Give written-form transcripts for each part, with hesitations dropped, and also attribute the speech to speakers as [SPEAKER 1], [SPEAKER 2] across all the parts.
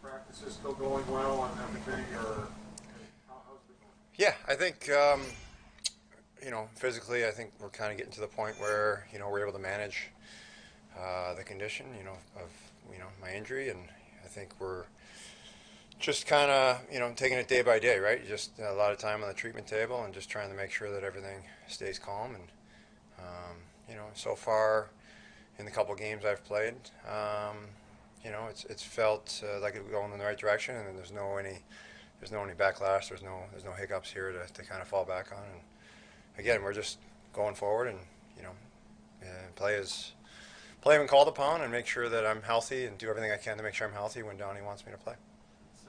[SPEAKER 1] practices still going well and everything, or how's it going?
[SPEAKER 2] Yeah, I think physically, I think we're kind of getting to the point where we're able to manage the condition, of my injury, and I think we're just kind of taking it day by day, right? Just a lot of time on the treatment table and just trying to make sure that everything stays calm. And so far in the couple games I've played, it's felt like it's going in the right direction, and there's no any backlash. There's no hiccups here to kind of fall back on. And again, we're just going forward and play when called upon, and make sure that I'm healthy and do everything I can to make sure I'm healthy when Donnie wants me to play.
[SPEAKER 3] It's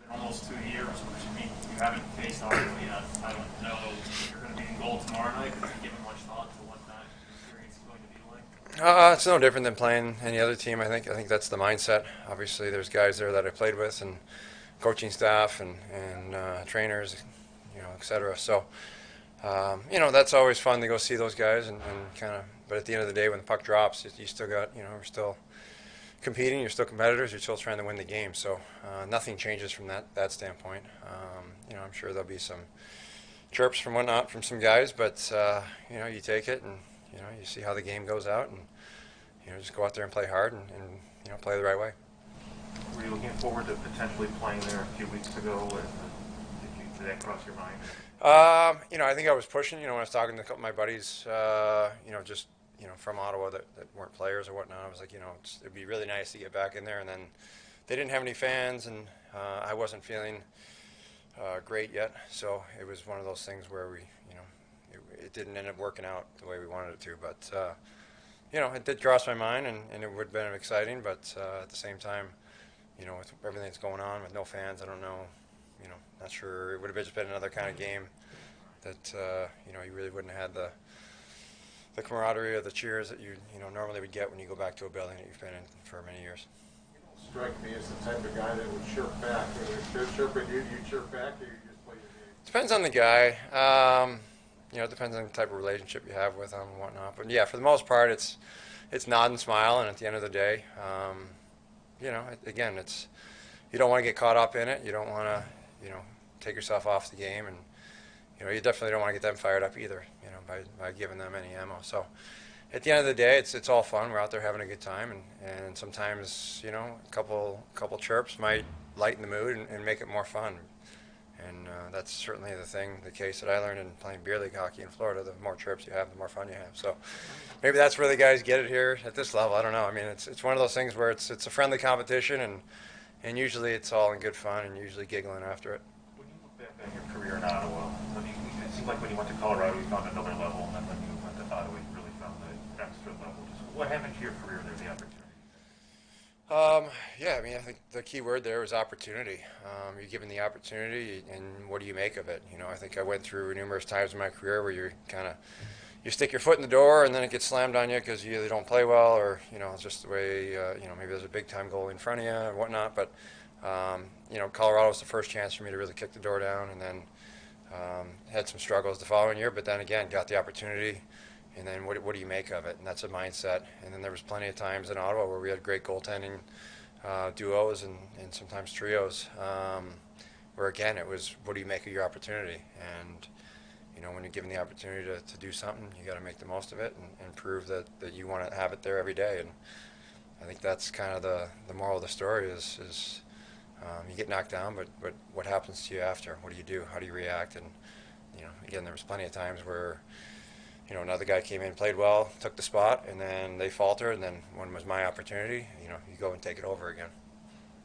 [SPEAKER 3] been almost 2 years, which means you haven't faced Ottawa yet. I don't know if you're going to be in goal tomorrow night. Have you given much thought to what that experience is going to be like?
[SPEAKER 2] It's no different than playing any other team. I think that's the mindset. Obviously, there's guys there that I played with, and coaching staff and trainers, etc. So, that's always fun to go see those guys and kind of. But at the end of the day, when the puck drops, you still got, we're still competing. You're still competitors. You're still trying to win the game. So nothing changes from that standpoint. I'm sure there'll be some chirps from whatnot from some guys, but you take it and you see how the game goes out, and just go out there and play hard and play the right way.
[SPEAKER 4] Were you looking forward to potentially playing there a few weeks ago? Did that cross your mind?
[SPEAKER 2] I think I was pushing. When I was talking to a couple of my buddies, just from Ottawa that weren't players or whatnot, I was like, it'd be really nice to get back in there. And then they didn't have any fans, and I wasn't feeling great yet. So it was one of those things where it didn't end up working out the way we wanted it to. But it did cross my mind, and it would have been exciting. But at the same time, with everything that's going on with no fans, I don't know, not sure. It would have just been another kind of game that, you really wouldn't have had the camaraderie or the cheers that you normally would get when you go back to a building that you've been in for many years.
[SPEAKER 1] You don't strike me as the type of guy that would chirp back. If they're chirping you, do you chirp back, or you just play your game?
[SPEAKER 2] Depends on the guy. It depends on the type of relationship you have with them and whatnot. But yeah, for the most part, it's nod and smile, and at the end of the day, again, you don't want to get caught up in it. You don't want to, take yourself off the game, and you definitely don't want to get them fired up either, by giving them any ammo. So at the end of the day, it's all fun. We're out there having a good time, and sometimes a couple chirps might lighten the mood and make it more fun. And that's certainly the case that I learned in playing beer league hockey in Florida. The more chirps you have, the more fun you have. So maybe that's where the guys get it here at this level. I don't know. I mean, it's one of those things where it's a friendly competition, and usually it's all in good fun, and usually giggling after it.
[SPEAKER 4] When you look back on your career in Ottawa, it seemed like when you went to Colorado, you found another level, and then when you went to Ottawa, you really found the extra level. Just what happened to your career there, the opportunity?
[SPEAKER 2] Yeah, I mean, I think the key word there was opportunity. You're given the opportunity, and what do you make of it? I think I went through numerous times in my career where you stick your foot in the door, and then it gets slammed on you because you either don't play well, or it's just the way maybe there's a big time goal in front of you or whatnot. But Colorado was the first chance for me to really kick the door down, and then had some struggles the following year. But then again, got the opportunity. And then what do you make of it? And that's a mindset. And then there was plenty of times in Ottawa where we had great goaltending duos and sometimes trios, where again it was, what do you make of your opportunity? And when you're given the opportunity to do something, you got to make the most of it and prove that you want to have it there every day. And I think that's kind of the moral of the story is you get knocked down, but what happens to you after? What do you do? How do you react? And again, there was plenty of times where another guy came in, played well, took the spot, and then they falter, and then when it was my opportunity, you go and take it over again.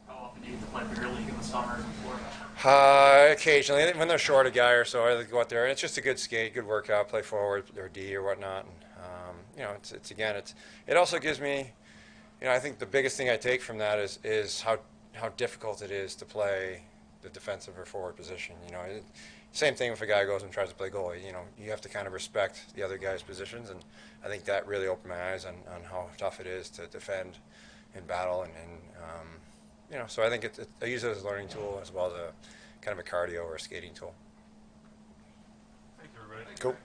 [SPEAKER 3] How often do you get to play beer league in the summers in Florida?
[SPEAKER 2] Occasionally, when they're short a guy or so, I go out there, and it's just a good skate, good workout, play forward or D or whatnot. And, it also gives me, I think the biggest thing I take from that is how difficult it is to play the defensive or forward position. Same thing if a guy goes and tries to play goalie. You have to kind of respect the other guy's positions, and I think that really opened my eyes on how tough it is to defend in battle, and so I think I use it as a learning tool as well as a kind of a cardio or a skating tool.
[SPEAKER 4] Thanks, everybody.
[SPEAKER 2] Cool.